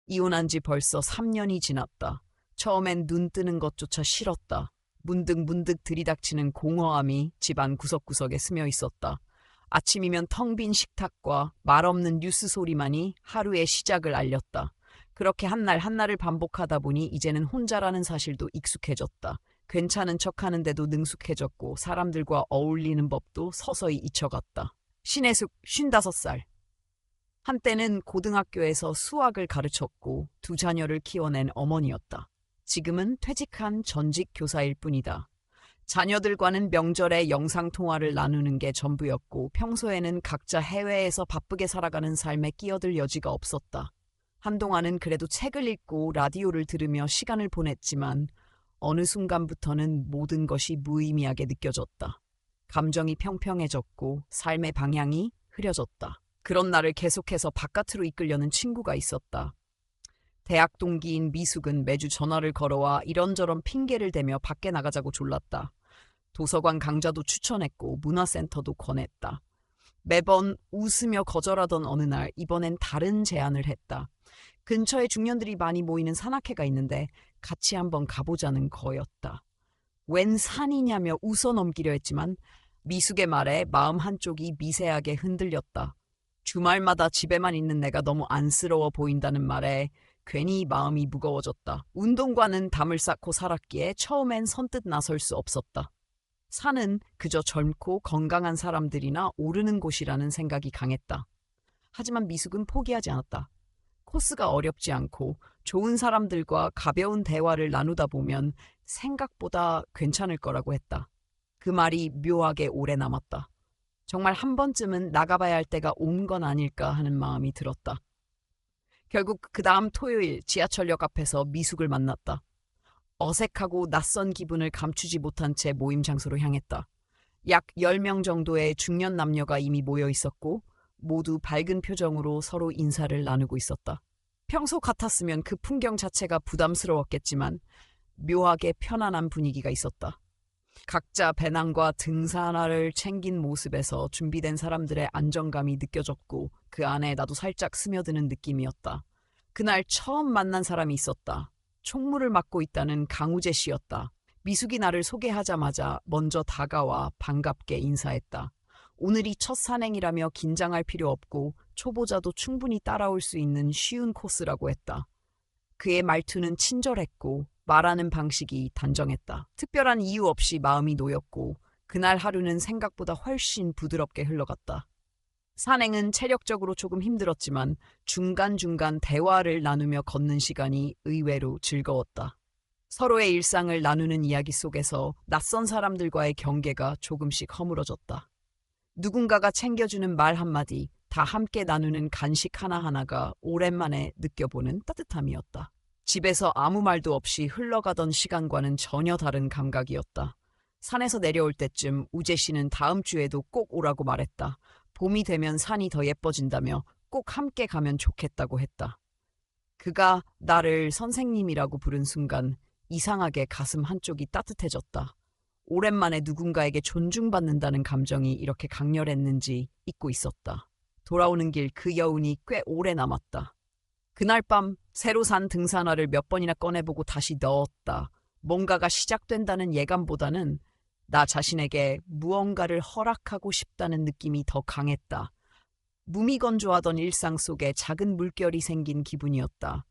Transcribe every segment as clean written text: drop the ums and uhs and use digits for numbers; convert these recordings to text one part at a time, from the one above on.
이혼한 지 벌써 3년이 지났다. 처음엔 눈 뜨는 것조차 싫었다. 문득문득 들이닥치는 공허함이 집안 구석구석에 스며 있었다. 아침이면 텅 빈 식탁과 말없는 뉴스 소리만이 하루의 시작을 알렸다. 그렇게 한 날 한날을 반복하다 보니 이제는 혼자라는 사실도 익숙해졌다. 괜찮은 척하는데도 능숙해졌고 사람들과 어울리는 법도 서서히 잊혀갔다. 신혜숙, 55살. 한때는 고등학교에서 수학을 가르쳤고 두 자녀를 키워낸 어머니였다. 지금은 퇴직한 전직 교사일 뿐이다. 자녀들과는 명절에 영상통화를 나누는 게 전부였고 평소에는 각자 해외에서 바쁘게 살아가는 삶에 끼어들 여지가 없었다. 한동안은 그래도 책을 읽고 라디오를 들으며 시간을 보냈지만 어느 순간부터는 모든 것이 무의미하게 느껴졌다. 감정이 평평해졌고 삶의 방향이 흐려졌다. 그런 나를 계속해서 바깥으로 이끌려는 친구가 있었다. 대학 동기인 미숙은 매주 전화를 걸어와 이런저런 핑계를 대며 밖에 나가자고 졸랐다. 도서관 강좌도 추천했고 문화센터도 권했다. 매번 웃으며 거절하던 어느 날 이번엔 다른 제안을 했다. 근처에 중년들이 많이 모이는 산악회가 있는데 같이 한번 가보자는 거였다. 웬 산이냐며 웃어 넘기려 했지만 미숙의 말에 마음 한쪽이 미세하게 흔들렸다. 주말마다 집에만 있는 내가 너무 안쓰러워 보인다는 말에 괜히 마음이 무거워졌다. 운동과는 담을 쌓고 살았기에 처음엔 선뜻 나설 수 없었다. 산은 그저 젊고 건강한 사람들이나 오르는 곳이라는 생각이 강했다. 하지만 미숙은 포기하지 않았다. 코스가 어렵지 않고 좋은 사람들과 가벼운 대화를 나누다 보면 생각보다 괜찮을 거라고 했다. 그 말이 묘하게 오래 남았다. 정말 한 번쯤은 나가봐야 할 때가 온 건 아닐까 하는 마음이 들었다. 결국 그 다음 토요일 지하철역 앞에서 미숙을 만났다. 어색하고 낯선 기분을 감추지 못한 채 모임 장소로 향했다. 약 10명 정도의 중년 남녀가 이미 모여 있었고 모두 밝은 표정으로 서로 인사를 나누고 있었다. 평소 같았으면 그 풍경 자체가 부담스러웠겠지만 묘하게 편안한 분위기가 있었다. 각자 배낭과 등산화를 챙긴 모습에서 준비된 사람들의 안정감이 느껴졌고 그 안에 나도 살짝 스며드는 느낌이었다. 그날 처음 만난 사람이 있었다. 총무를 맡고 있다는 강우재 씨였다. 미숙이 나를 소개하자마자 먼저 다가와 반갑게 인사했다. 오늘이 첫 산행이라며 긴장할 필요 없고 초보자도 충분히 따라올 수 있는 쉬운 코스라고 했다. 그의 말투는 친절했고 말하는 방식이 단정했다. 특별한 이유 없이 마음이 놓였고 그날 하루는 생각보다 훨씬 부드럽게 흘러갔다. 산행은 체력적으로 조금 힘들었지만 중간중간 대화를 나누며 걷는 시간이 의외로 즐거웠다. 서로의 일상을 나누는 이야기 속에서 낯선 사람들과의 경계가 조금씩 허물어졌다. 누군가가 챙겨주는 말 한마디, 다 함께 나누는 간식 하나하나가 오랜만에 느껴보는 따뜻함이었다. 집에서 아무 말도 없이 흘러가던 시간과는 전혀 다른 감각이었다. 산에서 내려올 때쯤 우재 씨는 다음 주에도 꼭 오라고 말했다. 봄이 되면 산이 더 예뻐진다며 꼭 함께 가면 좋겠다고 했다. 그가 나를 선생님이라고 부른 순간 이상하게 가슴 한쪽이 따뜻해졌다. 오랜만에 누군가에게 존중받는다는 감정이 이렇게 강렬했는지 잊고 있었다. 돌아오는 길 그 여운이 꽤 오래 남았다. 그날 밤 새로 산 등산화를 몇 번이나 꺼내보고 다시 넣었다. 뭔가가 시작된다는 예감보다는 나 자신에게 무언가를 허락하고 싶다는 느낌이 더 강했다. 무미건조하던 일상 속에 작은 물결이 생긴 기분이었다.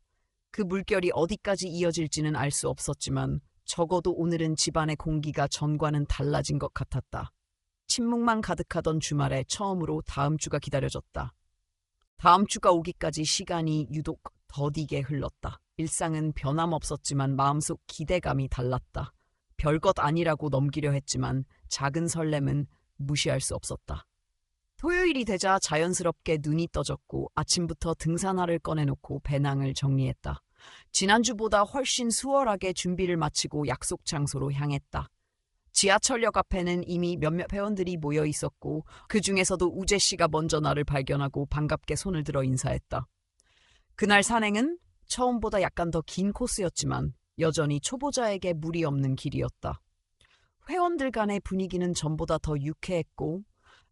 그 물결이 어디까지 이어질지는 알 수 없었지만 적어도 오늘은 집안의 공기가 전과는 달라진 것 같았다. 침묵만 가득하던 주말에 처음으로 다음 주가 기다려졌다. 다음 주가 오기까지 시간이 유독 더디게 흘렀다. 일상은 변함없었지만 마음속 기대감이 달랐다. 별것 아니라고 넘기려 했지만 작은 설렘은 무시할 수 없었다. 토요일이 되자 자연스럽게 눈이 떠졌고 아침부터 등산화를 꺼내놓고 배낭을 정리했다. 지난주보다 훨씬 수월하게 준비를 마치고 약속 장소로 향했다. 지하철역 앞에는 이미 몇몇 회원들이 모여 있었고 그 중에서도 우재 씨가 먼저 나를 발견하고 반갑게 손을 들어 인사했다. 그날 산행은 처음보다 약간 더 긴 코스였지만 여전히 초보자에게 무리 없는 길이었다. 회원들 간의 분위기는 전보다 더 유쾌했고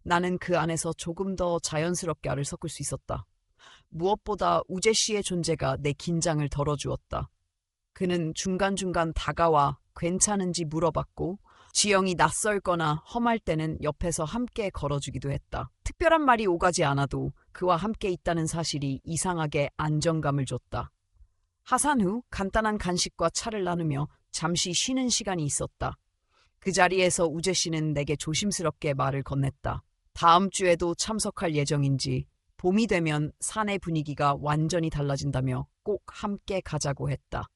나는 그 안에서 조금 더 자연스럽게 알을 섞을 수 있었다. 무엇보다 우재 씨의 존재가 내 긴장을 덜어주었다. 그는 중간중간 다가와 괜찮은지 물어봤고 지영이 낯설거나 험할 때는 옆에서 함께 걸어주기도 했다. 특별한 말이 오가지 않아도 그와 함께 있다는 사실이 이상하게 안정감을 줬다. 하산 후 간단한 간식과 차를 나누며 잠시 쉬는 시간이 있었다. 그 자리에서 우재 씨는 내게 조심스럽게 말을 건넸다. 다음 주에도 참석할 예정인지 봄이 되면 산의 분위기가 완전히 달라진다며 꼭 함께 가자고 했다.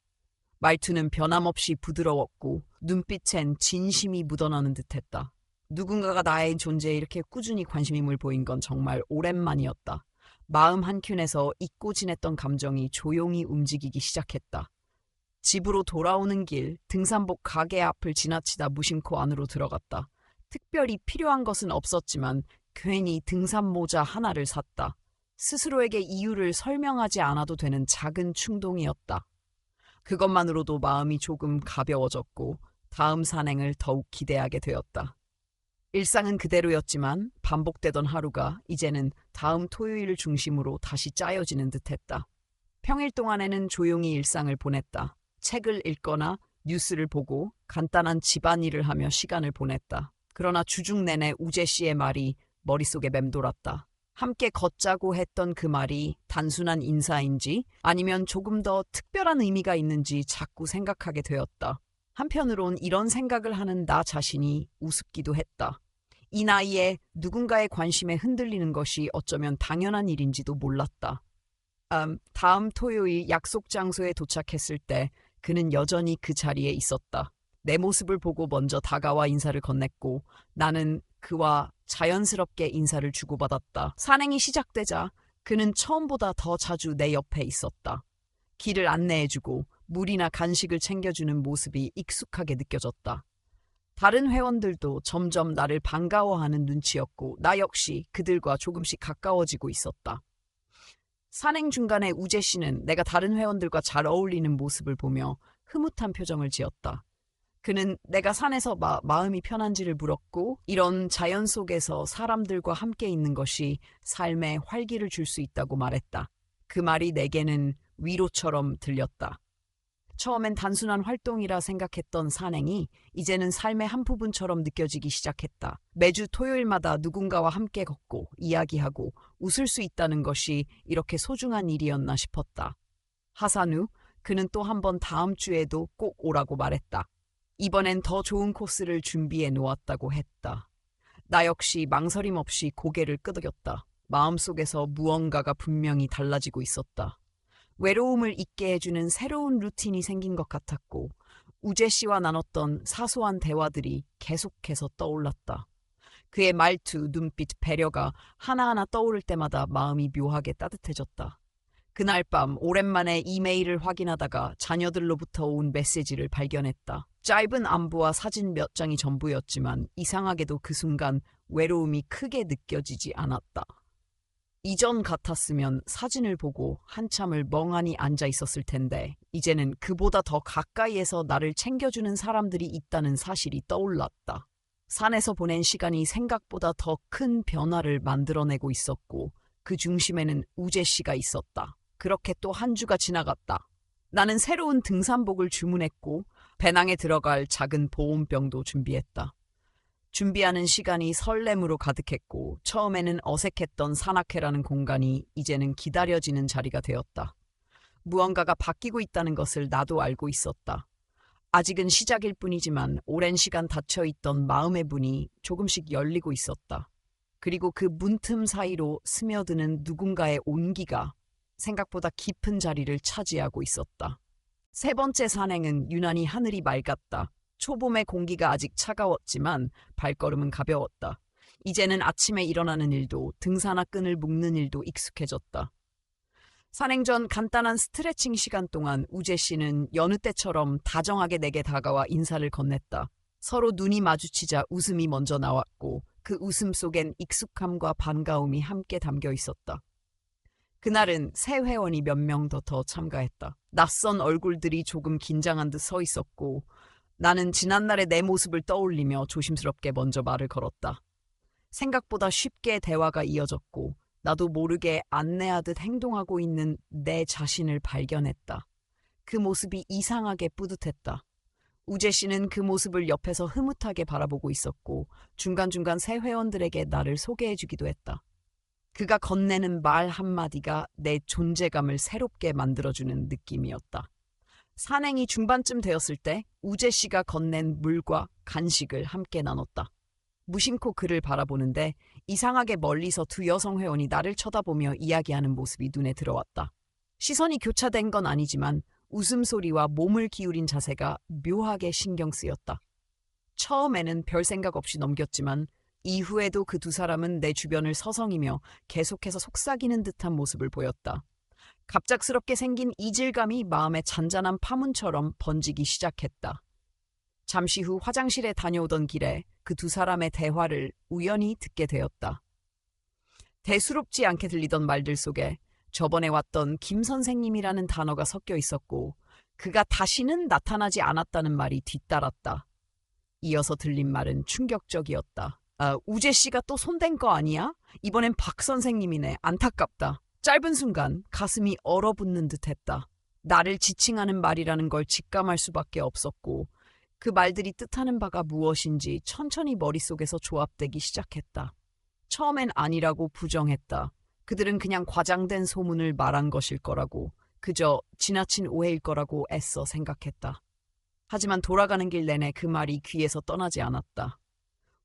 말투는 변함없이 부드러웠고 눈빛엔 진심이 묻어나는 듯했다. 누군가가 나의 존재에 이렇게 꾸준히 관심임을 보인 건 정말 오랜만이었다. 마음 한켠에서 잊고 지냈던 감정이 조용히 움직이기 시작했다. 집으로 돌아오는 길 등산복 가게 앞을 지나치다 무심코 안으로 들어갔다. 특별히 필요한 것은 없었지만 괜히 등산 모자 하나를 샀다. 스스로에게 이유를 설명하지 않아도 되는 작은 충동이었다. 그것만으로도 마음이 조금 가벼워졌고 다음 산행을 더욱 기대하게 되었다. 일상은 그대로였지만 반복되던 하루가 이제는 다음 토요일을 중심으로 다시 짜여지는 듯했다. 평일 동안에는 조용히 일상을 보냈다. 책을 읽거나 뉴스를 보고 간단한 집안일을 하며 시간을 보냈다. 그러나 주중 내내 우재 씨의 말이 머릿속에 맴돌았다. 함께 걷자고 했던 그 말이 단순한 인사인지 아니면 조금 더 특별한 의미가 있는지 자꾸 생각하게 되었다. 한편으론 이런 생각을 하는 나 자신이 우습기도 했다. 이 나이에 누군가의 관심에 흔들리는 것이 어쩌면 당연한 일인지도 몰랐다. 다음 토요일 약속 장소에 도착했을 때 그는 여전히 그 자리에 있었다. 내 모습을 보고 먼저 다가와 인사를 건넸고 나는 그와 자연스럽게 인사를 주고받았다. 산행이 시작되자 그는 처음보다 더 자주 내 옆에 있었다. 길을 안내해주고 물이나 간식을 챙겨주는 모습이 익숙하게 느껴졌다. 다른 회원들도 점점 나를 반가워하는 눈치였고 나 역시 그들과 조금씩 가까워지고 있었다. 산행 중간에 우재 씨는 내가 다른 회원들과 잘 어울리는 모습을 보며 흐뭇한 표정을 지었다. 그는 내가 산에서 마음이 편한지를 물었고 이런 자연 속에서 사람들과 함께 있는 것이 삶에 활기를 줄 수 있다고 말했다. 그 말이 내게는 위로처럼 들렸다. 처음엔 단순한 활동이라 생각했던 산행이 이제는 삶의 한 부분처럼 느껴지기 시작했다. 매주 토요일마다 누군가와 함께 걷고 이야기하고 웃을 수 있다는 것이 이렇게 소중한 일이었나 싶었다. 하산 후 그는 또 한 번 다음 주에도 꼭 오라고 말했다. 이번엔 더 좋은 코스를 준비해 놓았다고 했다. 나 역시 망설임 없이 고개를 끄덕였다. 마음속에서 무언가가 분명히 달라지고 있었다. 외로움을 잊게 해주는 새로운 루틴이 생긴 것 같았고 우재 씨와 나눴던 사소한 대화들이 계속해서 떠올랐다. 그의 말투, 눈빛, 배려가 하나하나 떠오를 때마다 마음이 묘하게 따뜻해졌다. 그날 밤 오랜만에 이메일을 확인하다가 자녀들로부터 온 메시지를 발견했다. 짧은 안부와 사진 몇 장이 전부였지만 이상하게도 그 순간 외로움이 크게 느껴지지 않았다. 이전 같았으면 사진을 보고 한참을 멍하니 앉아 있었을 텐데 이제는 그보다 더 가까이에서 나를 챙겨주는 사람들이 있다는 사실이 떠올랐다. 산에서 보낸 시간이 생각보다 더 큰 변화를 만들어내고 있었고 그 중심에는 우재 씨가 있었다. 그렇게 또 한 주가 지나갔다. 나는 새로운 등산복을 주문했고 배낭에 들어갈 작은 보온병도 준비했다. 준비하는 시간이 설렘으로 가득했고 처음에는 어색했던 산악회라는 공간이 이제는 기다려지는 자리가 되었다. 무언가가 바뀌고 있다는 것을 나도 알고 있었다. 아직은 시작일 뿐이지만 오랜 시간 닫혀있던 마음의 문이 조금씩 열리고 있었다. 그리고 그 문틈 사이로 스며드는 누군가의 온기가 생각보다 깊은 자리를 차지하고 있었다. 세 번째 산행은 유난히 하늘이 맑았다. 초봄의 공기가 아직 차가웠지만 발걸음은 가벼웠다. 이제는 아침에 일어나는 일도 등산화 끈을 묶는 일도 익숙해졌다. 산행 전 간단한 스트레칭 시간 동안 우재 씨는 여느 때처럼 다정하게 내게 다가와 인사를 건넸다. 서로 눈이 마주치자 웃음이 먼저 나왔고 그 웃음 속엔 익숙함과 반가움이 함께 담겨 있었다. 그날은 새 회원이 몇 명 더 참가했다. 낯선 얼굴들이 조금 긴장한 듯 서 있었고 나는 지난날의 내 모습을 떠올리며 조심스럽게 먼저 말을 걸었다. 생각보다 쉽게 대화가 이어졌고 나도 모르게 안내하듯 행동하고 있는 내 자신을 발견했다. 그 모습이 이상하게 뿌듯했다. 우재 씨는 그 모습을 옆에서 흐뭇하게 바라보고 있었고 중간중간 새 회원들에게 나를 소개해주기도 했다. 그가 건네는 말 한마디가 내 존재감을 새롭게 만들어주는 느낌이었다. 산행이 중반쯤 되었을 때 우재 씨가 건넨 물과 간식을 함께 나눴다. 무심코 그를 바라보는데 이상하게 멀리서 두 여성 회원이 나를 쳐다보며 이야기하는 모습이 눈에 들어왔다. 시선이 교차된 건 아니지만 웃음소리와 몸을 기울인 자세가 묘하게 신경 쓰였다. 처음에는 별 생각 없이 넘겼지만 이후에도 그 두 사람은 내 주변을 서성이며 계속해서 속삭이는 듯한 모습을 보였다. 갑작스럽게 생긴 이질감이 마음에 잔잔한 파문처럼 번지기 시작했다. 잠시 후 화장실에 다녀오던 길에 그 두 사람의 대화를 우연히 듣게 되었다. 대수롭지 않게 들리던 말들 속에 저번에 왔던 김 선생님이라는 단어가 섞여 있었고 그가 다시는 나타나지 않았다는 말이 뒤따랐다. 이어서 들린 말은 충격적이었다. 우재 씨가 또 손댄 거 아니야? 이번엔 박 선생님이네. 안타깝다. 짧은 순간 가슴이 얼어붙는 듯했다. 나를 지칭하는 말이라는 걸 직감할 수밖에 없었고 그 말들이 뜻하는 바가 무엇인지 천천히 머릿속에서 조합되기 시작했다. 처음엔 아니라고 부정했다. 그들은 그냥 과장된 소문을 말한 것일 거라고, 그저 지나친 오해일 거라고 애써 생각했다. 하지만 돌아가는 길 내내 그 말이 귀에서 떠나지 않았다.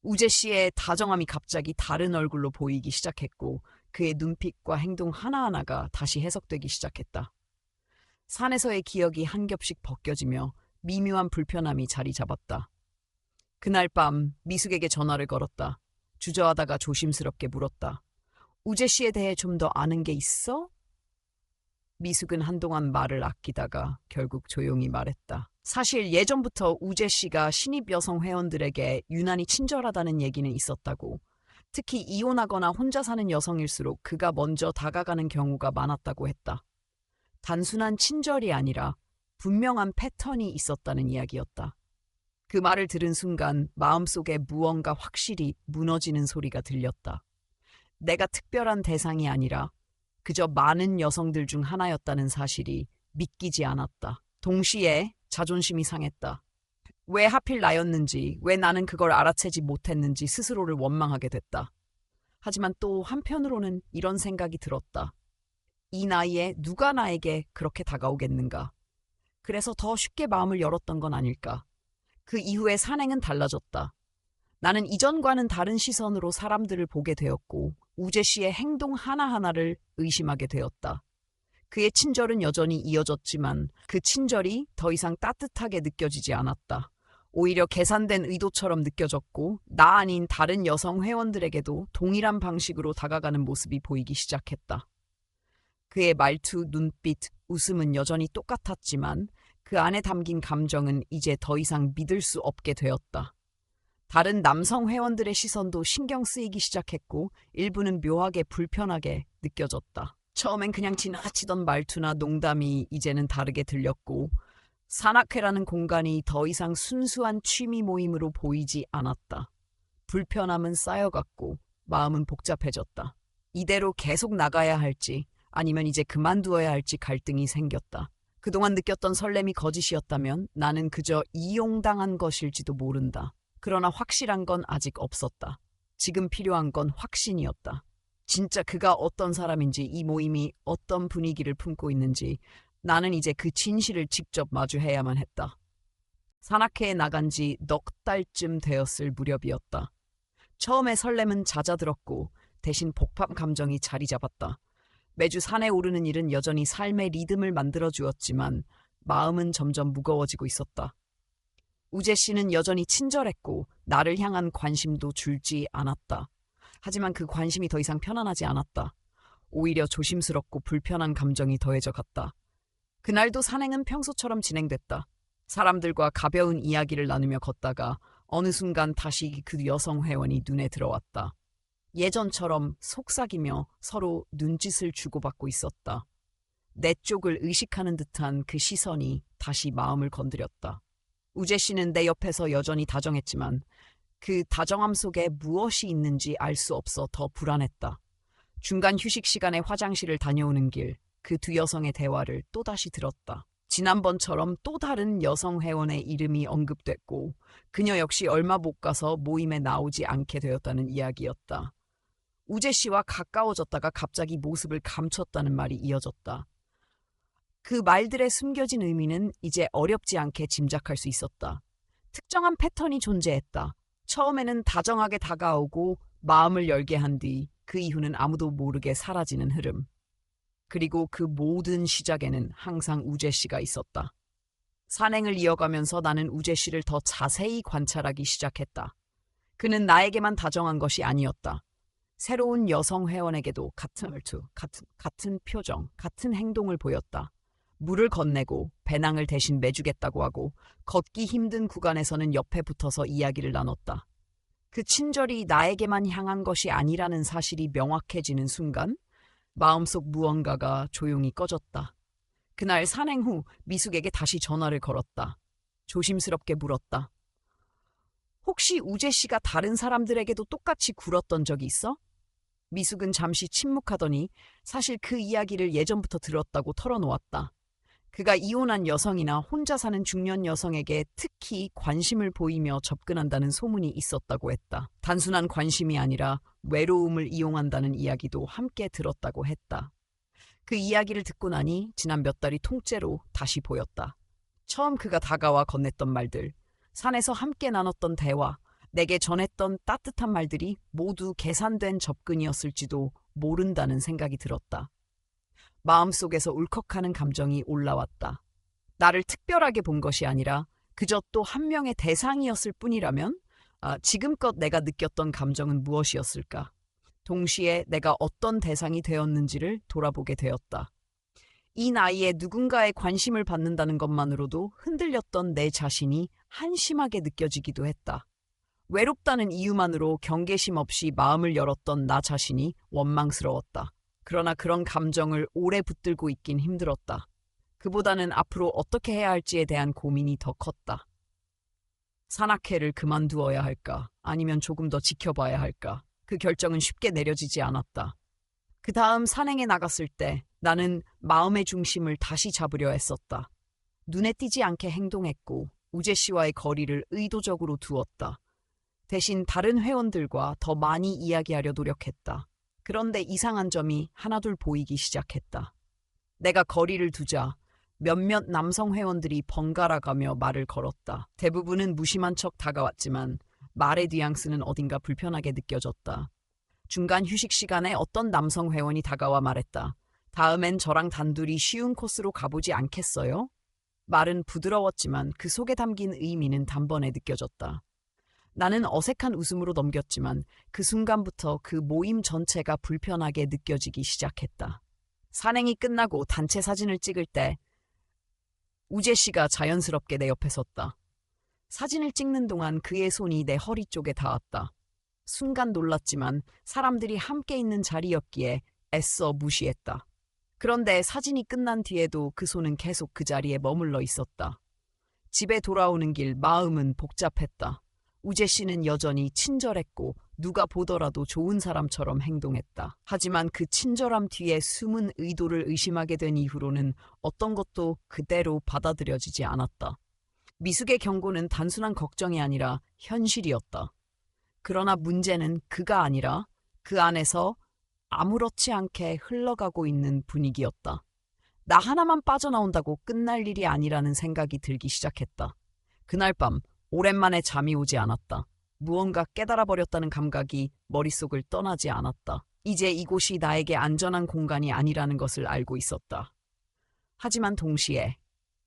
우재 씨의 다정함이 갑자기 다른 얼굴로 보이기 시작했고 그의 눈빛과 행동 하나하나가 다시 해석되기 시작했다. 산에서의 기억이 한 겹씩 벗겨지며 미묘한 불편함이 자리 잡았다. 그날 밤 미숙에게 전화를 걸었다. 주저하다가 조심스럽게 물었다. 우재 씨에 대해 좀 더 아는 게 있어? 미숙은 한동안 말을 아끼다가 결국 조용히 말했다. 사실 예전부터 우재 씨가 신입 여성 회원들에게 유난히 친절하다는 얘기는 있었다고. 특히 이혼하거나 혼자 사는 여성일수록 그가 먼저 다가가는 경우가 많았다고 했다. 단순한 친절이 아니라 분명한 패턴이 있었다는 이야기였다. 그 말을 들은 순간 마음속에 무언가 확실히 무너지는 소리가 들렸다. 내가 특별한 대상이 아니라 그저 많은 여성들 중 하나였다는 사실이 믿기지 않았다. 동시에 자존심이 상했다. 왜 하필 나였는지, 왜 나는 그걸 알아채지 못했는지 스스로를 원망하게 됐다. 하지만 또 한편으로는 이런 생각이 들었다. 이 나이에 누가 나에게 그렇게 다가오겠는가? 그래서 더 쉽게 마음을 열었던 건 아닐까? 그 이후에 산행은 달라졌다. 나는 이전과는 다른 시선으로 사람들을 보게 되었고 우재 씨의 행동 하나하나를 의심하게 되었다. 그의 친절은 여전히 이어졌지만 그 친절이 더 이상 따뜻하게 느껴지지 않았다. 오히려 계산된 의도처럼 느껴졌고 나 아닌 다른 여성 회원들에게도 동일한 방식으로 다가가는 모습이 보이기 시작했다. 그의 말투, 눈빛, 웃음은 여전히 똑같았지만 그 안에 담긴 감정은 이제 더 이상 믿을 수 없게 되었다. 다른 남성 회원들의 시선도 신경 쓰이기 시작했고 일부는 묘하게 불편하게 느껴졌다. 처음엔 그냥 지나치던 말투나 농담이 이제는 다르게 들렸고 산악회라는 공간이 더 이상 순수한 취미 모임으로 보이지 않았다. 불편함은 쌓여갔고 마음은 복잡해졌다. 이대로 계속 나가야 할지 아니면 이제 그만두어야 할지 갈등이 생겼다. 그동안 느꼈던 설렘이 거짓이었다면 나는 그저 이용당한 것일지도 모른다. 그러나 확실한 건 아직 없었다. 지금 필요한 건 확신이었다. 진짜 그가 어떤 사람인지, 이 모임이 어떤 분위기를 품고 있는지 나는 이제 그 진실을 직접 마주해야만 했다. 산악회에 나간 지 넉 달쯤 되었을 무렵이었다. 처음에 설렘은 잦아들었고 대신 복합 감정이 자리 잡았다. 매주 산에 오르는 일은 여전히 삶의 리듬을 만들어주었지만 마음은 점점 무거워지고 있었다. 우재 씨는 여전히 친절했고 나를 향한 관심도 줄지 않았다. 하지만 그 관심이 더 이상 편안하지 않았다. 오히려 조심스럽고 불편한 감정이 더해져 갔다. 그날도 산행은 평소처럼 진행됐다. 사람들과 가벼운 이야기를 나누며 걷다가 어느 순간 다시 그 여성 회원이 눈에 들어왔다. 예전처럼 속삭이며 서로 눈짓을 주고받고 있었다. 내 쪽을 의식하는 듯한 그 시선이 다시 마음을 건드렸다. 우재 씨는 내 옆에서 여전히 다정했지만 그 다정함 속에 무엇이 있는지 알 수 없어 더 불안했다. 중간 휴식 시간에 화장실을 다녀오는 길, 그 두 여성의 대화를 또다시 들었다. 지난번처럼 또 다른 여성 회원의 이름이 언급됐고 그녀 역시 얼마 못 가서 모임에 나오지 않게 되었다는 이야기였다. 우재 씨와 가까워졌다가 갑자기 모습을 감췄다는 말이 이어졌다. 그 말들의 숨겨진 의미는 이제 어렵지 않게 짐작할 수 있었다. 특정한 패턴이 존재했다. 처음에는 다정하게 다가오고 마음을 열게 한 뒤 그 이후는 아무도 모르게 사라지는 흐름. 그리고 그 모든 시작에는 항상 우재 씨가 있었다. 산행을 이어가면서 나는 우재 씨를 더 자세히 관찰하기 시작했다. 그는 나에게만 다정한 것이 아니었다. 새로운 여성 회원에게도 같은 말투, 같은 표정, 같은 행동을 보였다. 물을 건네고 배낭을 대신 매주겠다고 하고 걷기 힘든 구간에서는 옆에 붙어서 이야기를 나눴다. 그 친절이 나에게만 향한 것이 아니라는 사실이 명확해지는 순간 마음속 무언가가 조용히 꺼졌다. 그날 산행 후 미숙에게 다시 전화를 걸었다. 조심스럽게 물었다. 혹시 우재 씨가 다른 사람들에게도 똑같이 굴었던 적이 있어? 미숙은 잠시 침묵하더니 사실 그 이야기를 예전부터 들었다고 털어놓았다. 그가 이혼한 여성이나 혼자 사는 중년 여성에게 특히 관심을 보이며 접근한다는 소문이 있었다고 했다. 단순한 관심이 아니라 외로움을 이용한다는 이야기도 함께 들었다고 했다. 그 이야기를 듣고 나니 지난 몇 달이 통째로 다시 보였다. 처음 그가 다가와 건넸던 말들, 산에서 함께 나눴던 대화, 내게 전했던 따뜻한 말들이 모두 계산된 접근이었을지도 모른다는 생각이 들었다. 마음속에서 울컥하는 감정이 올라왔다. 나를 특별하게 본 것이 아니라 그저 또 한 명의 대상이었을 뿐이라면 지금껏 내가 느꼈던 감정은 무엇이었을까? 동시에 내가 어떤 대상이 되었는지를 돌아보게 되었다. 이 나이에 누군가의 관심을 받는다는 것만으로도 흔들렸던 내 자신이 한심하게 느껴지기도 했다. 외롭다는 이유만으로 경계심 없이 마음을 열었던 나 자신이 원망스러웠다. 그러나 그런 감정을 오래 붙들고 있긴 힘들었다. 그보다는 앞으로 어떻게 해야 할지에 대한 고민이 더 컸다. 산악회를 그만두어야 할까? 아니면 조금 더 지켜봐야 할까? 그 결정은 쉽게 내려지지 않았다. 그 다음 산행에 나갔을 때 나는 마음의 중심을 다시 잡으려 했었다. 눈에 띄지 않게 행동했고 우재 씨와의 거리를 의도적으로 두었다. 대신 다른 회원들과 더 많이 이야기하려 노력했다. 그런데 이상한 점이 하나둘 보이기 시작했다. 내가 거리를 두자 몇몇 남성 회원들이 번갈아가며 말을 걸었다. 대부분은 무심한 척 다가왔지만 말의 뉘앙스는 어딘가 불편하게 느껴졌다. 중간 휴식 시간에 어떤 남성 회원이 다가와 말했다. 다음엔 저랑 단둘이 쉬운 코스로 가보지 않겠어요? 말은 부드러웠지만 그 속에 담긴 의미는 단번에 느껴졌다. 나는 어색한 웃음으로 넘겼지만 그 순간부터 그 모임 전체가 불편하게 느껴지기 시작했다. 산행이 끝나고 단체 사진을 찍을 때 우재 씨가 자연스럽게 내 옆에 섰다. 사진을 찍는 동안 그의 손이 내 허리 쪽에 닿았다. 순간 놀랐지만 사람들이 함께 있는 자리였기에 애써 무시했다. 그런데 사진이 끝난 뒤에도 그 손은 계속 그 자리에 머물러 있었다. 집에 돌아오는 길 마음은 복잡했다. 우재 씨는 여전히 친절했고 누가 보더라도 좋은 사람처럼 행동했다. 하지만 그 친절함 뒤에 숨은 의도를 의심하게 된 이후로는 어떤 것도 그대로 받아들여지지 않았다. 미숙의 경고는 단순한 걱정이 아니라 현실이었다. 그러나 문제는 그가 아니라 그 안에서 아무렇지 않게 흘러가고 있는 분위기였다. 나 하나만 빠져나온다고 끝날 일이 아니라는 생각이 들기 시작했다. 그날 밤 오랜만에 잠이 오지 않았다. 무언가 깨달아버렸다는 감각이 머릿속을 떠나지 않았다. 이제 이곳이 나에게 안전한 공간이 아니라는 것을 알고 있었다. 하지만 동시에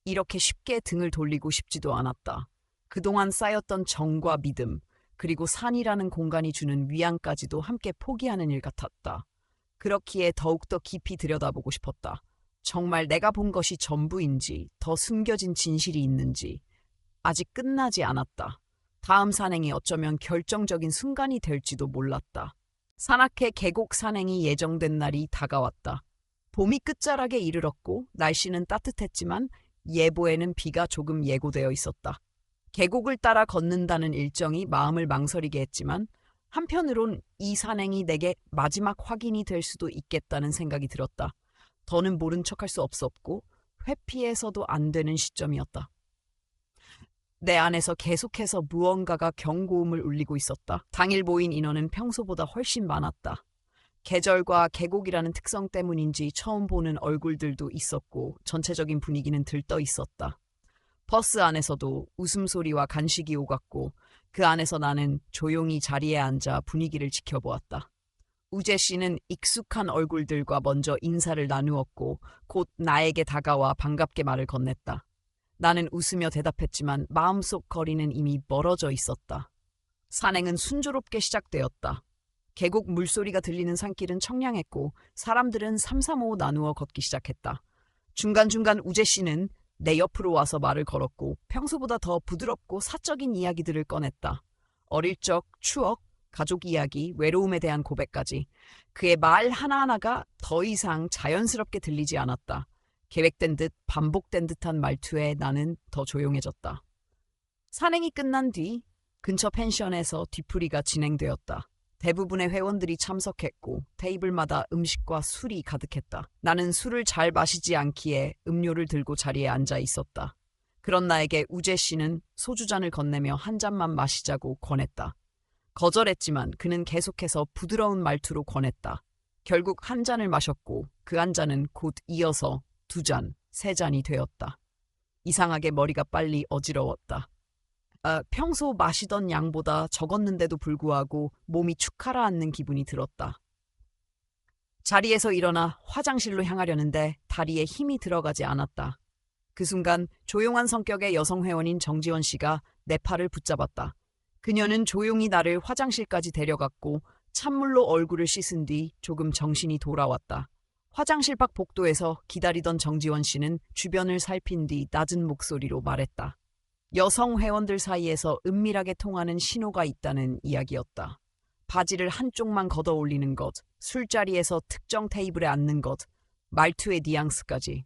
이렇게 쉽게 등을 돌리고 싶지도 않았다. 그동안 쌓였던 정과 믿음, 그리고 산이라는 공간이 주는 위안까지도 함께 포기하는 일 같았다. 그렇기에 더욱더 깊이 들여다보고 싶었다. 정말 내가 본 것이 전부인지, 더 숨겨진 진실이 있는지. 아직 끝나지 않았다. 다음 산행이 어쩌면 결정적인 순간이 될지도 몰랐다. 산악회 계곡 산행이 예정된 날이 다가왔다. 봄이 끝자락에 이르렀고 날씨는 따뜻했지만 예보에는 비가 조금 예고되어 있었다. 계곡을 따라 걷는다는 일정이 마음을 망설이게 했지만 한편으론 이 산행이 내게 마지막 확인이 될 수도 있겠다는 생각이 들었다. 더는 모른 척할 수 없었고 회피해서도 안 되는 시점이었다. 내 안에서 계속해서 무언가가 경고음을 울리고 있었다. 당일 모인 인원은 평소보다 훨씬 많았다. 계절과 계곡이라는 특성 때문인지 처음 보는 얼굴들도 있었고 전체적인 분위기는 들떠 있었다. 버스 안에서도 웃음소리와 간식이 오갔고 그 안에서 나는 조용히 자리에 앉아 분위기를 지켜보았다. 우재 씨는 익숙한 얼굴들과 먼저 인사를 나누었고 곧 나에게 다가와 반갑게 말을 건넸다. 나는 웃으며 대답했지만 마음속 거리는 이미 멀어져 있었다. 산행은 순조롭게 시작되었다. 계곡 물소리가 들리는 산길은 청량했고 사람들은 삼삼오오 나누어 걷기 시작했다. 중간중간 우재 씨는 내 옆으로 와서 말을 걸었고 평소보다 더 부드럽고 사적인 이야기들을 꺼냈다. 어릴 적 추억, 가족 이야기, 외로움에 대한 고백까지. 그의 말 하나하나가 더 이상 자연스럽게 들리지 않았다. 계획된 듯 반복된 듯한 말투에 나는 더 조용해졌다. 산행이 끝난 뒤 근처 펜션에서 뒤풀이가 진행되었다. 대부분의 회원들이 참석했고 테이블마다 음식과 술이 가득했다. 나는 술을 잘 마시지 않기에 음료를 들고 자리에 앉아 있었다. 그런 나에게 우재 씨는 소주잔을 건네며 한 잔만 마시자고 권했다. 거절했지만 그는 계속해서 부드러운 말투로 권했다. 결국 한 잔을 마셨고 그 한 잔은 곧 이어서 2잔, 3잔이 되었다. 이상하게 머리가 빨리 어지러웠다. 평소 마시던 양보다 적었는데도 불구하고 몸이 축 가라앉는 기분이 들었다. 자리에서 일어나 화장실로 향하려는데 다리에 힘이 들어가지 않았다. 그 순간 조용한 성격의 여성 회원인 정지원 씨가 내 팔을 붙잡았다. 그녀는 조용히 나를 화장실까지 데려갔고 찬물로 얼굴을 씻은 뒤 조금 정신이 돌아왔다. 화장실 밖 복도에서 기다리던 정지원 씨는 주변을 살핀 뒤 낮은 목소리로 말했다. 여성 회원들 사이에서 은밀하게 통하는 신호가 있다는 이야기였다. 바지를 한쪽만 걷어 올리는 것, 술자리에서 특정 테이블에 앉는 것, 말투의 뉘앙스까지.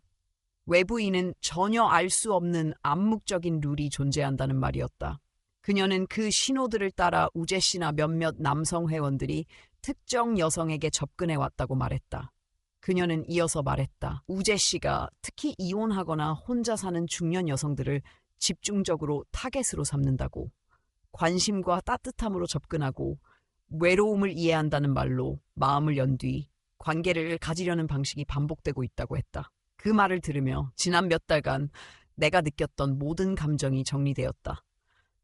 외부인은 전혀 알 수 없는 암묵적인 룰이 존재한다는 말이었다. 그녀는 그 신호들을 따라 우재 씨나 몇몇 남성 회원들이 특정 여성에게 접근해 왔다고 말했다. 그녀는 이어서 말했다. 우재 씨가 특히 이혼하거나 혼자 사는 중년 여성들을 집중적으로 타겟으로 삼는다고. 관심과 따뜻함으로 접근하고 외로움을 이해한다는 말로 마음을 연 뒤 관계를 가지려는 방식이 반복되고 있다고 했다. 그 말을 들으며 지난 몇 달간 내가 느꼈던 모든 감정이 정리되었다.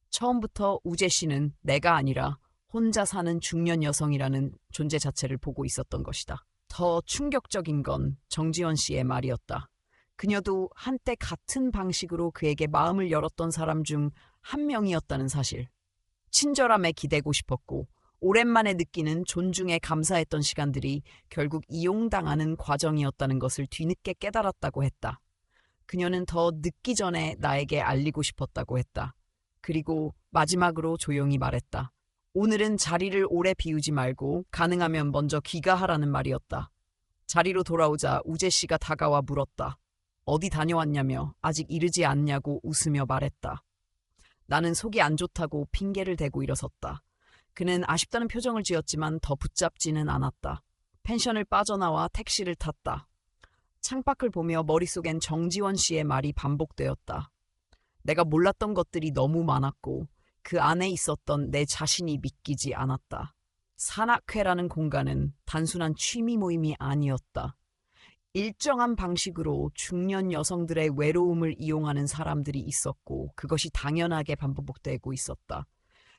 처음부터 우재 씨는 내가 아니라 혼자 사는 중년 여성이라는 존재 자체를 보고 있었던 것이다. 더 충격적인 건 정지원 씨의 말이었다. 그녀도 한때 같은 방식으로 그에게 마음을 열었던 사람 중 한 명이었다는 사실. 친절함에 기대고 싶었고 오랜만에 느끼는 존중에 감사했던 시간들이 결국 이용당하는 과정이었다는 것을 뒤늦게 깨달았다고 했다. 그녀는 더 늦기 전에 나에게 알리고 싶었다고 했다. 그리고 마지막으로 조용히 말했다. 오늘은 자리를 오래 비우지 말고 가능하면 먼저 귀가하라는 말이었다. 자리로 돌아오자 우재 씨가 다가와 물었다. 어디 다녀왔냐며 아직 이르지 않냐고 웃으며 말했다. 나는 속이 안 좋다고 핑계를 대고 일어섰다. 그는 아쉽다는 표정을 지었지만 더 붙잡지는 않았다. 펜션을 빠져나와 택시를 탔다. 창밖을 보며 머릿속엔 정지원 씨의 말이 반복되었다. 내가 몰랐던 것들이 너무 많았고 그 안에 있었던 내 자신이 믿기지 않았다. 산악회라는 공간은 단순한 취미 모임이 아니었다. 일정한 방식으로 중년 여성들의 외로움을 이용하는 사람들이 있었고 그것이 당연하게 반복되고 있었다.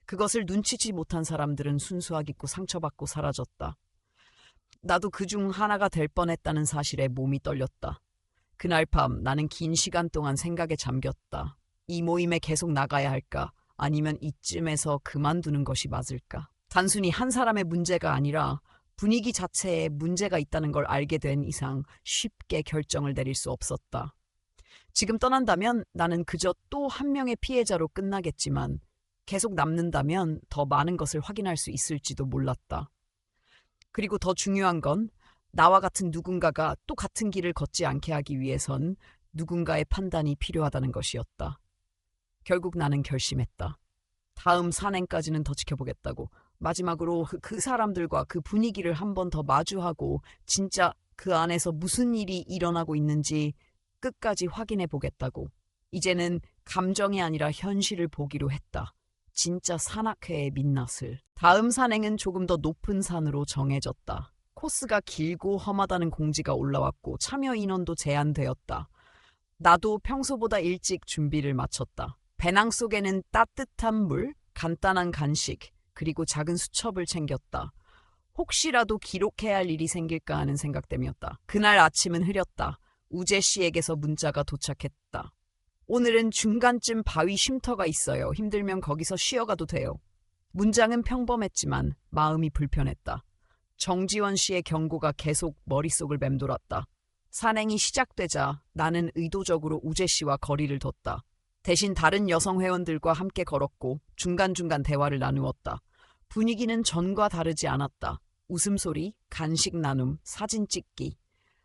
그것을 눈치채지 못한 사람들은 순수하겠고 상처받고 사라졌다. 나도 그중 하나가 될 뻔했다는 사실에 몸이 떨렸다. 그날 밤 나는 긴 시간 동안 생각에 잠겼다. 이 모임에 계속 나가야 할까? 아니면 이쯤에서 그만두는 것이 맞을까? 단순히 한 사람의 문제가 아니라 분위기 자체에 문제가 있다는 걸 알게 된 이상 쉽게 결정을 내릴 수 없었다. 지금 떠난다면 나는 그저 또 한 명의 피해자로 끝나겠지만 계속 남는다면 더 많은 것을 확인할 수 있을지도 몰랐다. 그리고 더 중요한 건 나와 같은 누군가가 또 같은 길을 걷지 않게 하기 위해선 누군가의 판단이 필요하다는 것이었다. 결국 나는 결심했다. 다음 산행까지는 더 지켜보겠다고. 마지막으로 그 사람들과 그 분위기를 한 번 더 마주하고 진짜 그 안에서 무슨 일이 일어나고 있는지 끝까지 확인해 보겠다고. 이제는 감정이 아니라 현실을 보기로 했다. 진짜 산악회의 민낯을. 다음 산행은 조금 더 높은 산으로 정해졌다. 코스가 길고 험하다는 공지가 올라왔고 참여 인원도 제한되었다. 나도 평소보다 일찍 준비를 마쳤다. 배낭 속에는 따뜻한 물, 간단한 간식, 그리고 작은 수첩을 챙겼다. 혹시라도 기록해야 할 일이 생길까 하는 생각 때문이었다. 그날 아침은 흐렸다. 우재 씨에게서 문자가 도착했다. 오늘은 중간쯤 바위 쉼터가 있어요. 힘들면 거기서 쉬어가도 돼요. 문장은 평범했지만 마음이 불편했다. 정지원 씨의 경고가 계속 머릿속을 맴돌았다. 산행이 시작되자 나는 의도적으로 우재 씨와 거리를 뒀다. 대신 다른 여성 회원들과 함께 걸었고 중간중간 대화를 나누었다. 분위기는 전과 다르지 않았다. 웃음소리, 간식 나눔, 사진 찍기.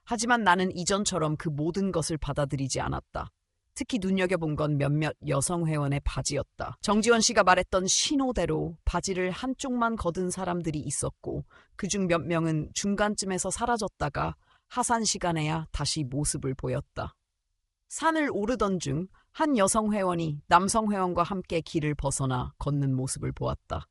하지만 나는 이전처럼 그 모든 것을 받아들이지 않았다. 특히 눈여겨본 건 몇몇 여성 회원의 바지였다. 정지원 씨가 말했던 신호대로 바지를 한쪽만 걷은 사람들이 있었고 그중 몇 명은 중간쯤에서 사라졌다가 하산 시간에야 다시 모습을 보였다. 산을 오르던 중 한 여성 회원이 남성 회원과 함께 길을 벗어나 걷는 모습을 보았다.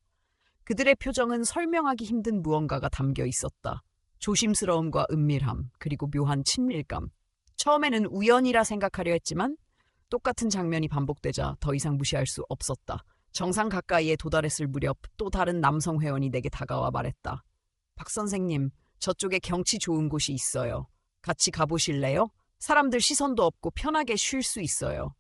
그들의 표정은 설명하기 힘든 무언가가 담겨 있었다. 조심스러움과 은밀함, 그리고 묘한 친밀감. 처음에는 우연이라 생각하려 했지만 똑같은 장면이 반복되자 더 이상 무시할 수 없었다. 정상 가까이에 도달했을 무렵 또 다른 남성 회원이 내게 다가와 말했다. 박 선생님, 저쪽에 경치 좋은 곳이 있어요. 같이 가보실래요? 사람들 시선도 없고 편하게 쉴 수 있어요.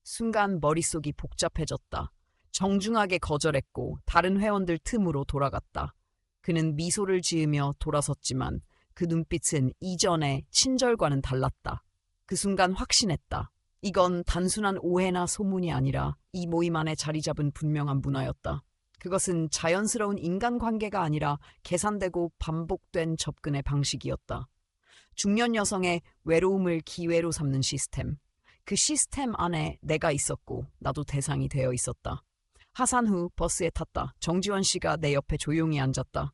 순간 머릿속이 복잡해졌다. 정중하게 거절했고 다른 회원들 틈으로 돌아갔다. 그는 미소를 지으며 돌아섰지만 그 눈빛은 이전의 친절과는 달랐다. 그 순간 확신했다. 이건 단순한 오해나 소문이 아니라 이 모임 안에 자리 잡은 분명한 문화였다. 그것은 자연스러운 인간관계가 아니라 계산되고 반복된 접근의 방식이었다. 중년 여성의 외로움을 기회로 삼는 시스템. 그 시스템 안에 내가 있었고 나도 대상이 되어 있었다. 하산 후 버스에 탔다. 정지원 씨가 내 옆에 조용히 앉았다.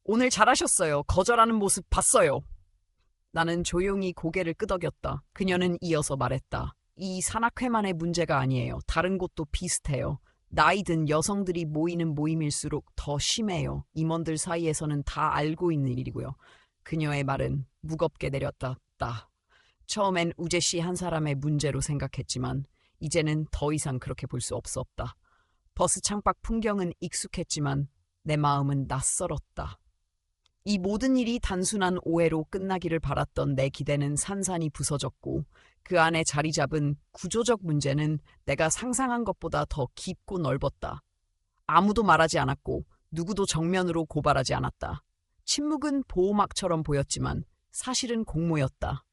오늘 잘하셨어요. 거절하는 모습 봤어요. 나는 조용히 고개를 끄덕였다. 그녀는 이어서 말했다. 이 산악회만의 문제가 아니에요. 다른 곳도 비슷해요. 나이 든 여성들이 모이는 모임일수록 더 심해요. 임원들 사이에서는 다 알고 있는 일이고요. 그녀의 말은 무겁게 내렸다. 처음엔 우재 씨 한 사람의 문제로 생각했지만 이제는 더 이상 그렇게 볼 수 없었다. 버스 창밖 풍경은 익숙했지만 내 마음은 낯설었다. 이 모든 일이 단순한 오해로 끝나기를 바랐던 내 기대는 산산이 부서졌고 그 안에 자리 잡은 구조적 문제는 내가 상상한 것보다 더 깊고 넓었다. 아무도 말하지 않았고 누구도 정면으로 고발하지 않았다. 침묵은 보호막처럼 보였지만 사실은 공모였다.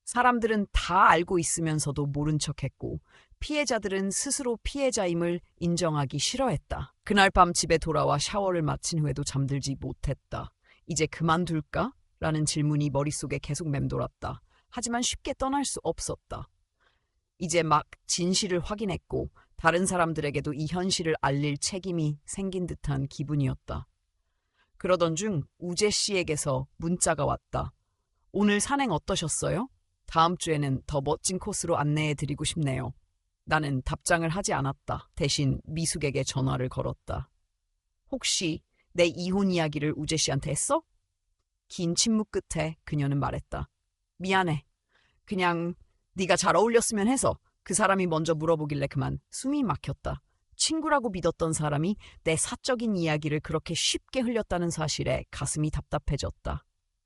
사람들은 다 알고 있으면서도 모른 척했고 피해자들은 스스로 피해자임을 인정하기 싫어했다. 그날 밤 집에 돌아와 샤워를 마친 후에도 잠들지 못했다. 이제 그만둘까? 라는 질문이 머릿속에 계속 맴돌았다. 하지만 쉽게 떠날 수 없었다. 이제 막 진실을 확인했고 다른 사람들에게도 이 현실을 알릴 책임이 생긴 듯한 기분이었다. 그러던 중 우재 씨에게서 문자가 왔다. 오늘 산행 어떠셨어요? 다음 주에는 더 멋진 코스로 안내해드리고 싶네요. 나는 답장을 하지 않았다. 대신 미숙에게 전화를 걸었다. 혹시 내 이혼 이야기를 우재 씨한테 했어? 긴 침묵 끝에 그녀는 말했다. 미안해. 그냥 네가 잘 어울렸으면 해서. 그 사람이 먼저 물어보길래 그만 숨이 막혔다. 친구라고 믿었던 사람이 내 사적인 이야기를 그렇게 쉽게 흘렸다는 사실에 가슴이 답답해졌다.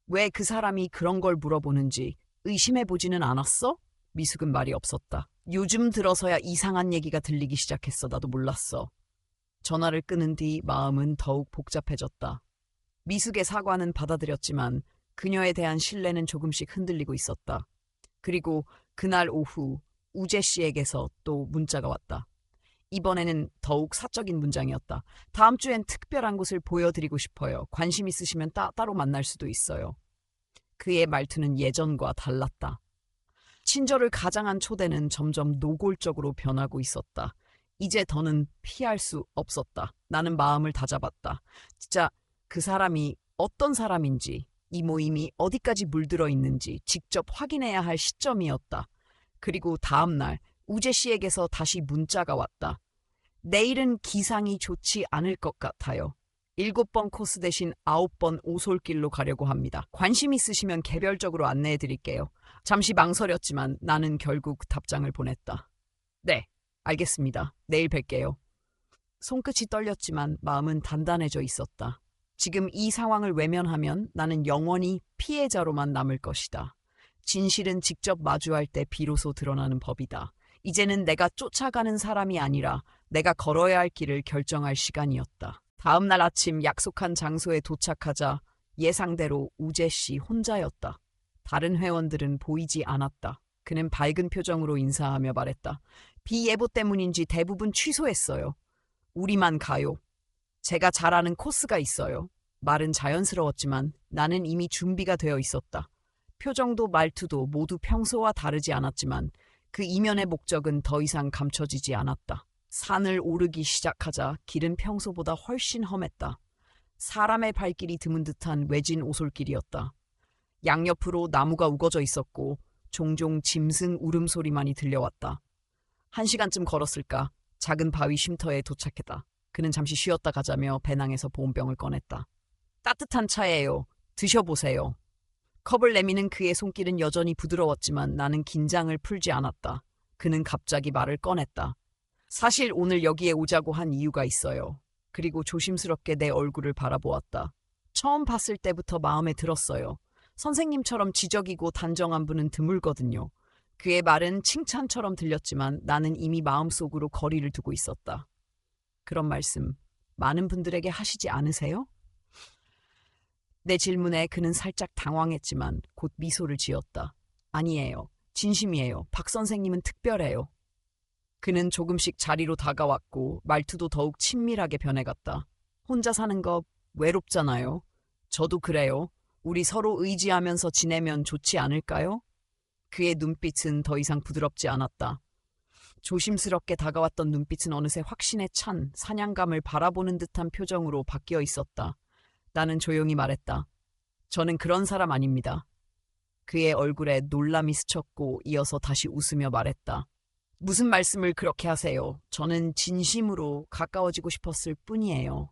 왜 그 사람이 그런 걸 물어보는지 의심해보지는 않았어? 미숙은 말이 없었다. 요즘 들어서야 이상한 얘기가 들리기 시작했어. 나도 몰랐어. 전화를 끊은 뒤 마음은 더욱 복잡해졌다. 미숙의 사과는 받아들였지만 그녀에 대한 신뢰는 조금씩 흔들리고 있었다. 그리고 그날 오후 우재 씨에게서 또 문자가 왔다. 이번에는 더욱 사적인 문장이었다. 다음 주엔 특별한 곳을 보여드리고 싶어요. 관심 있으시면 따로 만날 수도 있어요. 그의 말투는 예전과 달랐다. 친절을 가장한 초대는 점점 노골적으로 변하고 있었다. 이제 더는 피할 수 없었다. 나는 마음을 다잡았다. 진짜 그 사람이 어떤 사람인지, 이 모임이 어디까지 물들어 있는지 직접 확인해야 할 시점이었다. 그리고 다음 날 우재 씨에게서 다시 문자가 왔다. 내일은 기상이 좋지 않을 것 같아요. 7번 코스 대신 9번 오솔길로 가려고 합니다. 관심 있으시면 개별적으로 안내해 드릴게요. 잠시 망설였지만 나는 결국 답장을 보냈다. 네, 알겠습니다. 내일 뵐게요. 손끝이 떨렸지만 마음은 단단해져 있었다. 지금 이 상황을 외면하면 나는 영원히 피해자로만 남을 것이다. 진실은 직접 마주할 때 비로소 드러나는 법이다. 이제는 내가 쫓아가는 사람이 아니라 내가 걸어야 할 길을 결정할 시간이었다. 다음 날 아침 약속한 장소에 도착하자 예상대로 우재 씨 혼자였다. 다른 회원들은 보이지 않았다. 그는 밝은 표정으로 인사하며 말했다. 비예보 때문인지 대부분 취소했어요. 우리만 가요. 제가 잘 아는 코스가 있어요. 말은 자연스러웠지만 나는 이미 준비가 되어 있었다. 표정도 말투도 모두 평소와 다르지 않았지만 그 이면의 목적은 더 이상 감춰지지 않았다. 산을 오르기 시작하자 길은 평소보다 훨씬 험했다. 사람의 발길이 드문 듯한 외진 오솔길이었다. 양옆으로 나무가 우거져 있었고 종종 짐승 울음소리만이 들려왔다. 1시간쯤 걸었을까 작은 바위 쉼터에 도착했다. 그는 잠시 쉬었다 가자며 배낭에서 보온병을 꺼냈다. 따뜻한 차예요. 드셔보세요. 컵을 내미는 그의 손길은 여전히 부드러웠지만 나는 긴장을 풀지 않았다. 그는 갑자기 말을 꺼냈다. 사실 오늘 여기에 오자고 한 이유가 있어요. 그리고 조심스럽게 내 얼굴을 바라보았다. 처음 봤을 때부터 마음에 들었어요. 선생님처럼 지적이고 단정한 분은 드물거든요. 그의 말은 칭찬처럼 들렸지만 나는 이미 마음속으로 거리를 두고 있었다. 그런 말씀 많은 분들에게 하시지 않으세요? 내 질문에 그는 살짝 당황했지만 곧 미소를 지었다. 아니에요. 진심이에요. 박 선생님은 특별해요. 그는 조금씩 자리로 다가왔고 말투도 더욱 친밀하게 변해갔다. 혼자 사는 거 외롭잖아요. 저도 그래요. 우리 서로 의지하면서 지내면 좋지 않을까요? 그의 눈빛은 더 이상 부드럽지 않았다. 조심스럽게 다가왔던 눈빛은 어느새 확신에 찬 사냥감을 바라보는 듯한 표정으로 바뀌어 있었다. 나는 조용히 말했다. 저는 그런 사람 아닙니다. 그의 얼굴에 놀람이 스쳤고 이어서 다시 웃으며 말했다. 무슨 말씀을 그렇게 하세요? 저는 진심으로 가까워지고 싶었을 뿐이에요.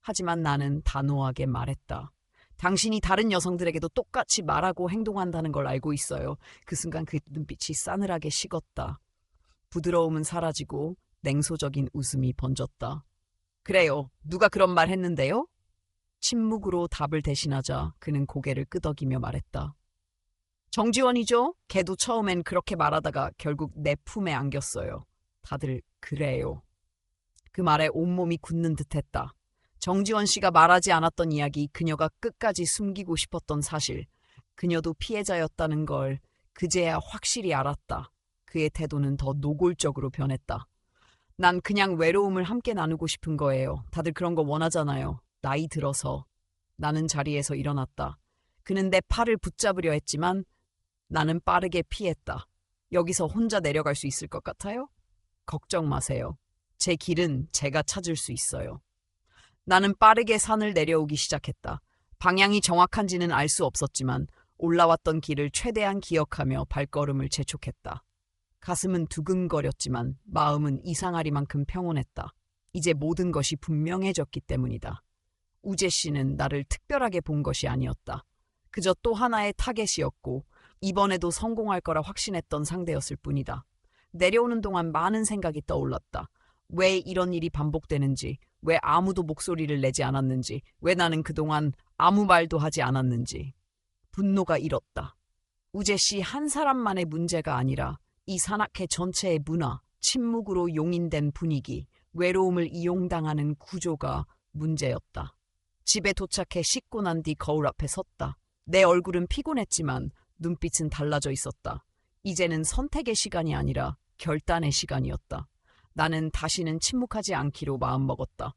하지만 나는 단호하게 말했다. 당신이 다른 여성들에게도 똑같이 말하고 행동한다는 걸 알고 있어요. 그 순간 그 눈빛이 싸늘하게 식었다. 부드러움은 사라지고 냉소적인 웃음이 번졌다. 그래요. 누가 그런 말 했는데요? 침묵으로 답을 대신하자 그는 고개를 끄덕이며 말했다. 정지원이죠? 걔도 처음엔 그렇게 말하다가 결국 내 품에 안겼어요. 다들 그래요. 그 말에 온몸이 굳는 듯했다. 정지원 씨가 말하지 않았던 이야기, 그녀가 끝까지 숨기고 싶었던 사실, 그녀도 피해자였다는 걸 그제야 확실히 알았다. 그의 태도는 더 노골적으로 변했다. 난 그냥 외로움을 함께 나누고 싶은 거예요. 다들 그런 거 원하잖아요. 나이 들어서. 나는 자리에서 일어났다. 그는 내 팔을 붙잡으려 했지만 나는 빠르게 피했다. 여기서 혼자 내려갈 수 있을 것 같아요? 걱정 마세요. 제 길은 제가 찾을 수 있어요. 나는 빠르게 산을 내려오기 시작했다. 방향이 정확한지는 알 수 없었지만 올라왔던 길을 최대한 기억하며 발걸음을 재촉했다. 가슴은 두근거렸지만 마음은 이상하리만큼 평온했다. 이제 모든 것이 분명해졌기 때문이다. 우재 씨는 나를 특별하게 본 것이 아니었다. 그저 또 하나의 타겟이었고 이번에도 성공할 거라 확신했던 상대였을 뿐이다. 내려오는 동안 많은 생각이 떠올랐다. 왜 이런 일이 반복되는지, 왜 아무도 목소리를 내지 않았는지, 왜 나는 그동안 아무 말도 하지 않았는지. 분노가 일었다. 우재 씨 한 사람만의 문제가 아니라 이 산악회 전체의 문화, 침묵으로 용인된 분위기, 외로움을 이용당하는 구조가 문제였다. 집에 도착해 씻고 난 뒤 거울 앞에 섰다. 내 얼굴은 피곤했지만 눈빛은 달라져 있었다. 이제는 선택의 시간이 아니라 결단의 시간이었다. 나는 다시는 침묵하지 않기로 마음먹었다.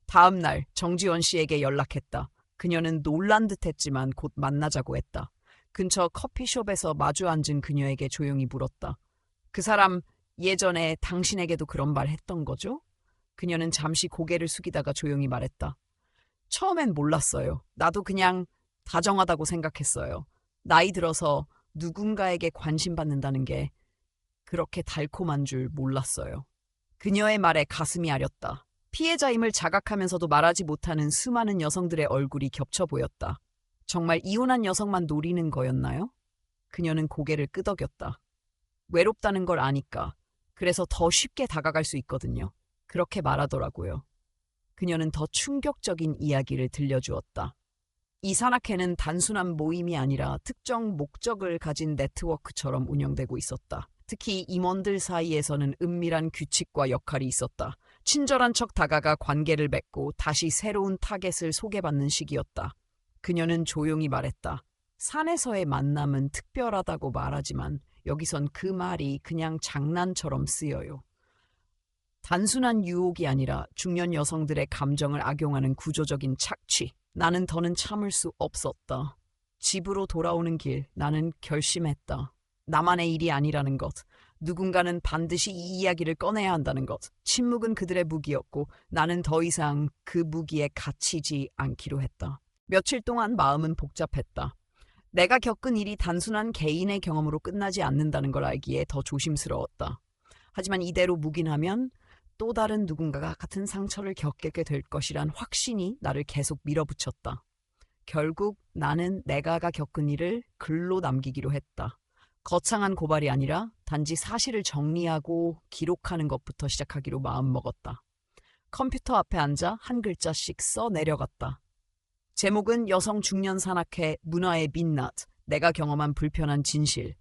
다음 날 정지원 씨에게 연락했다. 그녀는 놀란 듯했지만 곧 만나자고 했다. 근처 커피숍에서 마주 앉은 그녀에게 조용히 물었다. 그 사람 예전에 당신에게도 그런 말 했던 거죠? 그녀는 잠시 고개를 숙이다가 조용히 말했다. 처음엔 몰랐어요. 나도 그냥 다정하다고 생각했어요. 나이 들어서 누군가에게 관심받는다는 게 그렇게 달콤한 줄 몰랐어요. 그녀의 말에 가슴이 아렸다. 피해자임을 자각하면서도 말하지 못하는 수많은 여성들의 얼굴이 겹쳐 보였다. 정말 이혼한 여성만 노리는 거였나요? 그녀는 고개를 끄덕였다. 외롭다는 걸 아니까. 그래서 더 쉽게 다가갈 수 있거든요. 그렇게 말하더라고요. 그녀는 더 충격적인 이야기를 들려주었다. 이 산악회는 단순한 모임이 아니라 특정 목적을 가진 네트워크처럼 운영되고 있었다. 특히 임원들 사이에서는 은밀한 규칙과 역할이 있었다. 친절한 척 다가가 관계를 맺고 다시 새로운 타겟을 소개받는 시기였다. 그녀는 조용히 말했다. 산에서의 만남은 특별하다고 말하지만 여기선 그 말이 그냥 장난처럼 쓰여요. 단순한 유혹이 아니라 중년 여성들의 감정을 악용하는 구조적인 착취. 나는 더는 참을 수 없었다. 집으로 돌아오는 길 나는 결심했다. 나만의 일이 아니라는 것. 누군가는 반드시 이 이야기를 꺼내야 한다는 것. 침묵은 그들의 무기였고 나는 더 이상 그 무기에 갇히지 않기로 했다. 며칠 동안 마음은 복잡했다. 내가 겪은 일이 단순한 개인의 경험으로 끝나지 않는다는 걸 알기에 더 조심스러웠다. 하지만 이대로 묵인하면 또 다른 누군가가 같은 상처를 겪게 될 것이란 확신이 나를 계속 밀어붙였다. 결국 나는 내가 겪은 일을 글로 남기기로 했다. 거창한 고발이 아니라 단지 사실을 정리하고 기록하는 것부터 시작하기로 마음먹었다. 컴퓨터 앞에 앉아 한 글자씩 써 내려갔다. 제목은 여성 중년 산악회 문화의 민낯, 내가 경험한 불편한 진실.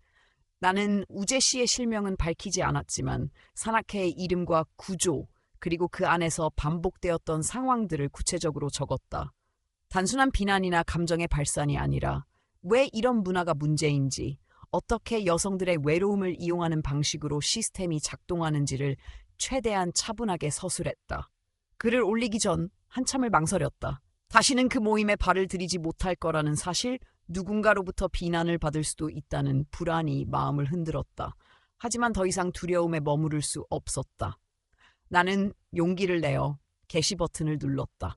나는 우재 씨의 실명은 밝히지 않았지만 산악회의 이름과 구조, 그리고 그 안에서 반복되었던 상황들을 구체적으로 적었다. 단순한 비난이나 감정의 발산이 아니라 왜 이런 문화가 문제인지, 어떻게 여성들의 외로움을 이용하는 방식으로 시스템이 작동하는지를 최대한 차분하게 서술했다. 글을 올리기 전 한참을 망설였다. 다시는 그 모임에 발을 들이지 못할 거라는 사실, 누군가로부터 비난을 받을 수도 있다는 불안이 마음을 흔들었다. 하지만 더 이상 두려움에 머무를 수 없었다. 나는 용기를 내어 게시 버튼을 눌렀다.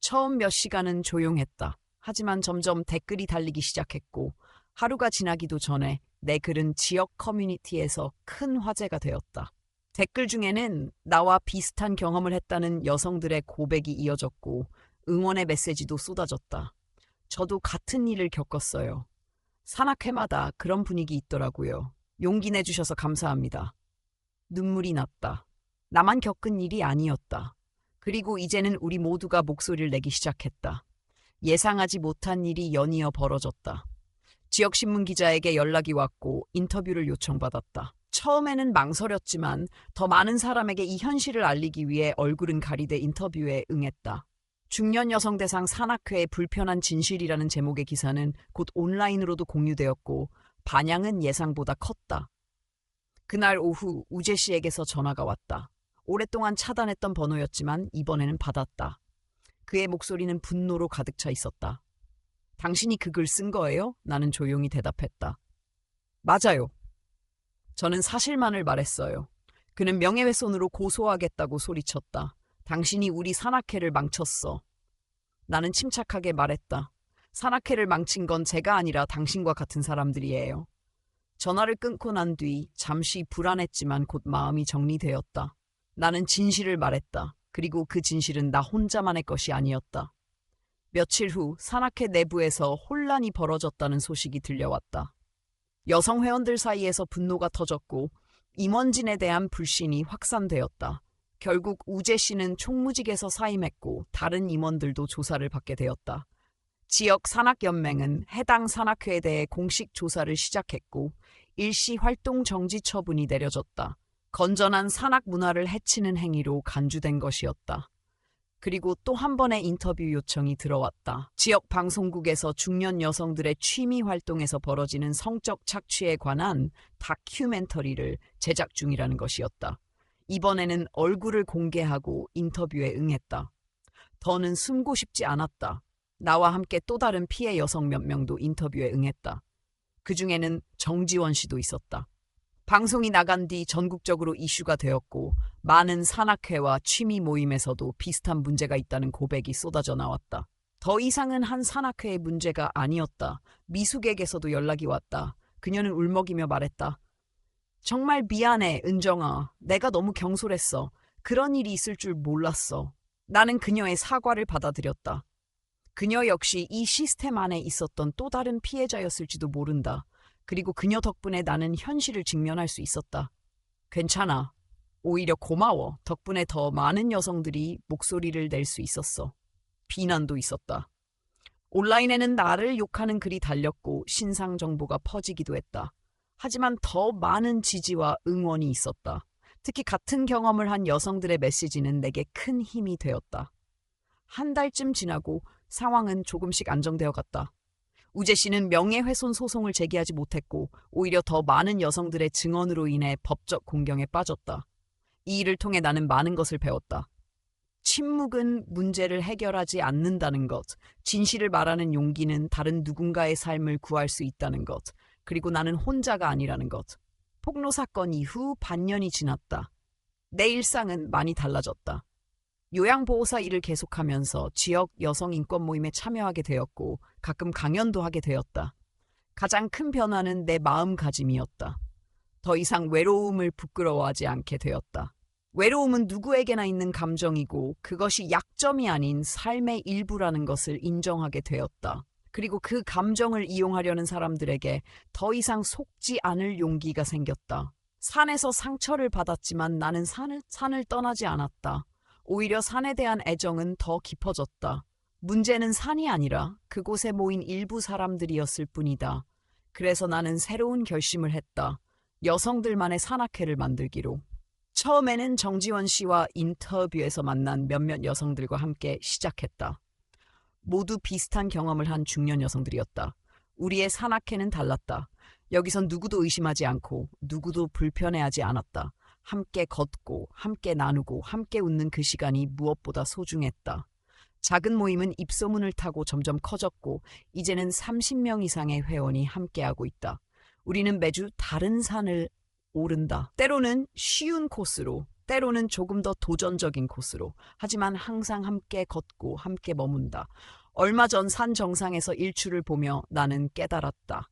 처음 몇 시간은 조용했다. 하지만 점점 댓글이 달리기 시작했고 하루가 지나기도 전에 내 글은 지역 커뮤니티에서 큰 화제가 되었다. 댓글 중에는 나와 비슷한 경험을 했다는 여성들의 고백이 이어졌고 응원의 메시지도 쏟아졌다. 저도 같은 일을 겪었어요. 산악회마다 그런 분위기 있더라고요. 용기 내주셔서 감사합니다. 눈물이 났다. 나만 겪은 일이 아니었다. 그리고 이제는 우리 모두가 목소리를 내기 시작했다. 예상하지 못한 일이 연이어 벌어졌다. 지역신문 기자에게 연락이 왔고 인터뷰를 요청받았다. 처음에는 망설였지만 더 많은 사람에게 이 현실을 알리기 위해 얼굴은 가리대 인터뷰에 응했다. 중년 여성 대상 산악회의 불편한 진실이라는 제목의 기사는 곧 온라인으로도 공유되었고 반향은 예상보다 컸다. 그날 오후 우재 씨에게서 전화가 왔다. 오랫동안 차단했던 번호였지만 이번에는 받았다. 그의 목소리는 분노로 가득 차 있었다. 당신이 그 글 쓴 거예요? 나는 조용히 대답했다. 맞아요. 저는 사실만을 말했어요. 그는 명예훼손으로 고소하겠다고 소리쳤다. 당신이 우리 산악회를 망쳤어. 나는 침착하게 말했다. 산악회를 망친 건 제가 아니라 당신과 같은 사람들이에요. 전화를 끊고 난 뒤 잠시 불안했지만 곧 마음이 정리되었다. 나는 진실을 말했다. 그리고 그 진실은 나 혼자만의 것이 아니었다. 며칠 후 산악회 내부에서 혼란이 벌어졌다는 소식이 들려왔다. 여성 회원들 사이에서 분노가 터졌고 임원진에 대한 불신이 확산되었다. 결국 우재 씨는 총무직에서 사임했고 다른 임원들도 조사를 받게 되었다. 지역 산악연맹은 해당 산악회에 대해 공식 조사를 시작했고 일시 활동 정지 처분이 내려졌다. 건전한 산악 문화를 해치는 행위로 간주된 것이었다. 그리고 또 한 번의 인터뷰 요청이 들어왔다. 지역 방송국에서 중년 여성들의 취미 활동에서 벌어지는 성적 착취에 관한 다큐멘터리를 제작 중이라는 것이었다. 이번에는 얼굴을 공개하고 인터뷰에 응했다. 더는 숨고 싶지 않았다. 나와 함께 또 다른 피해 여성 몇 명도 인터뷰에 응했다. 그 중에는 정지원 씨도 있었다. 방송이 나간 뒤 전국적으로 이슈가 되었고 많은 산악회와 취미 모임에서도 비슷한 문제가 있다는 고백이 쏟아져 나왔다. 더 이상은 한 산악회의 문제가 아니었다. 미숙에게서도 연락이 왔다. 그녀는 울먹이며 말했다. 정말 미안해, 은정아. 내가 너무 경솔했어. 그런 일이 있을 줄 몰랐어. 나는 그녀의 사과를 받아들였다. 그녀 역시 이 시스템 안에 있었던 또 다른 피해자였을지도 모른다. 그리고 그녀 덕분에 나는 현실을 직면할 수 있었다. 괜찮아. 오히려 고마워. 덕분에 더 많은 여성들이 목소리를 낼 수 있었어. 비난도 있었다. 온라인에는 나를 욕하는 글이 달렸고 신상 정보가 퍼지기도 했다. 하지만 더 많은 지지와 응원이 있었다. 특히 같은 경험을 한 여성들의 메시지는 내게 큰 힘이 되었다. 한 달쯤 지나고 상황은 조금씩 안정되어 갔다. 우재 씨는 명예훼손 소송을 제기하지 못했고 오히려 더 많은 여성들의 증언으로 인해 법적 공경에 빠졌다. 이 일을 통해 나는 많은 것을 배웠다. 침묵은 문제를 해결하지 않는다는 것, 진실을 말하는 용기는 다른 누군가의 삶을 구할 수 있다는 것, 그리고 나는 혼자가 아니라는 것. 폭로 사건 이후 반년이 지났다. 내 일상은 많이 달라졌다. 요양보호사 일을 계속하면서 지역 여성 인권 모임에 참여하게 되었고 가끔 강연도 하게 되었다. 가장 큰 변화는 내 마음가짐이었다. 더 이상 외로움을 부끄러워하지 않게 되었다. 외로움은 누구에게나 있는 감정이고 그것이 약점이 아닌 삶의 일부라는 것을 인정하게 되었다. 그리고 그 감정을 이용하려는 사람들에게 더 이상 속지 않을 용기가 생겼다. 산에서 상처를 받았지만 나는 산을 떠나지 않았다. 오히려 산에 대한 애정은 더 깊어졌다. 문제는 산이 아니라 그곳에 모인 일부 사람들이었을 뿐이다. 그래서 나는 새로운 결심을 했다. 여성들만의 산악회를 만들기로. 처음에는 정지원 씨와 인터뷰에서 만난 몇몇 여성들과 함께 시작했다. 모두 비슷한 경험을 한 중년 여성들이었다. 우리의 산악회는 달랐다. 여기선 누구도 의심하지 않고 누구도 불편해하지 않았다. 함께 걷고 함께 나누고 함께 웃는 그 시간이 무엇보다 소중했다. 작은 모임은 입소문을 타고 점점 커졌고 이제는 30명 이상의 회원이 함께하고 있다. 우리는 매주 다른 산을 오른다. 때로는 쉬운 코스로, 때로는 조금 더 도전적인 코스로. 하지만 항상 함께 걷고 함께 머문다. 얼마 전 산 정상에서 일출을 보며 나는 깨달았다.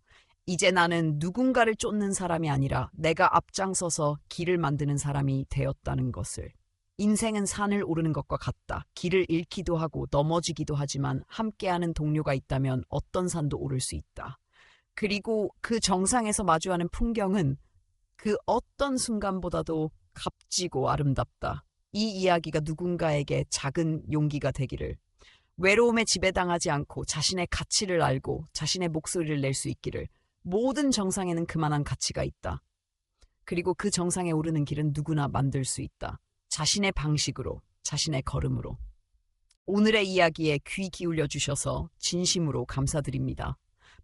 이제 나는 누군가를 쫓는 사람이 아니라 내가 앞장서서 길을 만드는 사람이 되었다는 것을. 인생은 산을 오르는 것과 같다. 길을 잃기도 하고 넘어지기도 하지만 함께하는 동료가 있다면 어떤 산도 오를 수 있다. 그리고 그 정상에서 마주하는 풍경은 그 어떤 순간보다도 값지고 아름답다. 이 이야기가 누군가에게 작은 용기가 되기를. 외로움에 지배당하지 않고 자신의 가치를 알고 자신의 목소리를 낼 수 있기를. 모든 정상에는 그만한 가치가 있다. 그리고 그 정상에 오르는 길은 누구나 만들 수 있다. 자신의 방식으로, 자신의 걸음으로. 오늘의 이야기에 귀 기울여 주셔서 진심으로 감사드립니다.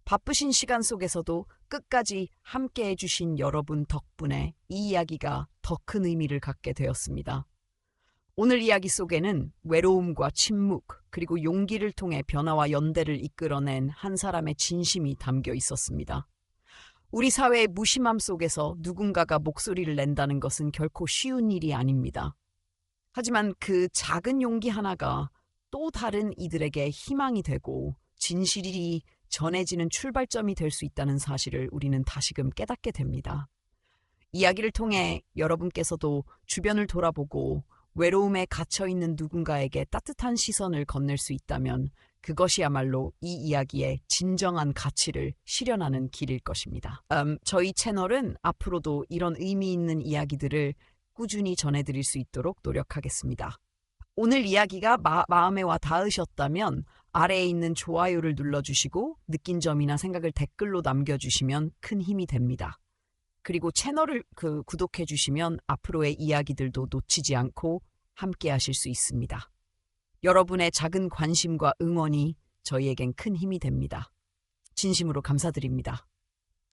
바쁘신 시간 속에서도 끝까지 함께해 주신 여러분 덕분에 이 이야기가 더 큰 의미를 갖게 되었습니다. 오늘 이야기 속에는 외로움과 침묵, 그리고 용기를 통해 변화와 연대를 이끌어낸 한 사람의 진심이 담겨 있었습니다. 우리 사회의 무심함 속에서 누군가가 목소리를 낸다는 것은 결코 쉬운 일이 아닙니다. 하지만 그 작은 용기 하나가 또 다른 이들에게 희망이 되고 진실이 전해지는 출발점이 될 수 있다는 사실을 우리는 다시금 깨닫게 됩니다. 이야기를 통해 여러분께서도 주변을 돌아보고 외로움에 갇혀있는 누군가에게 따뜻한 시선을 건넬 수 있다면 그것이야말로 이 이야기의 진정한 가치를 실현하는 길일 것입니다. 저희 채널은 앞으로도 이런 의미 있는 이야기들을 꾸준히 전해드릴 수 있도록 노력하겠습니다. 오늘 이야기가 마음에 와 닿으셨다면 아래에 있는 좋아요를 눌러주시고 느낀 점이나 생각을 댓글로 남겨주시면 큰 힘이 됩니다. 그리고 채널을 구독해주시면 앞으로의 이야기들도 놓치지 않고 함께 하실 수 있습니다. 여러분의 작은 관심과 응원이 저희에겐 큰 힘이 됩니다. 진심으로 감사드립니다.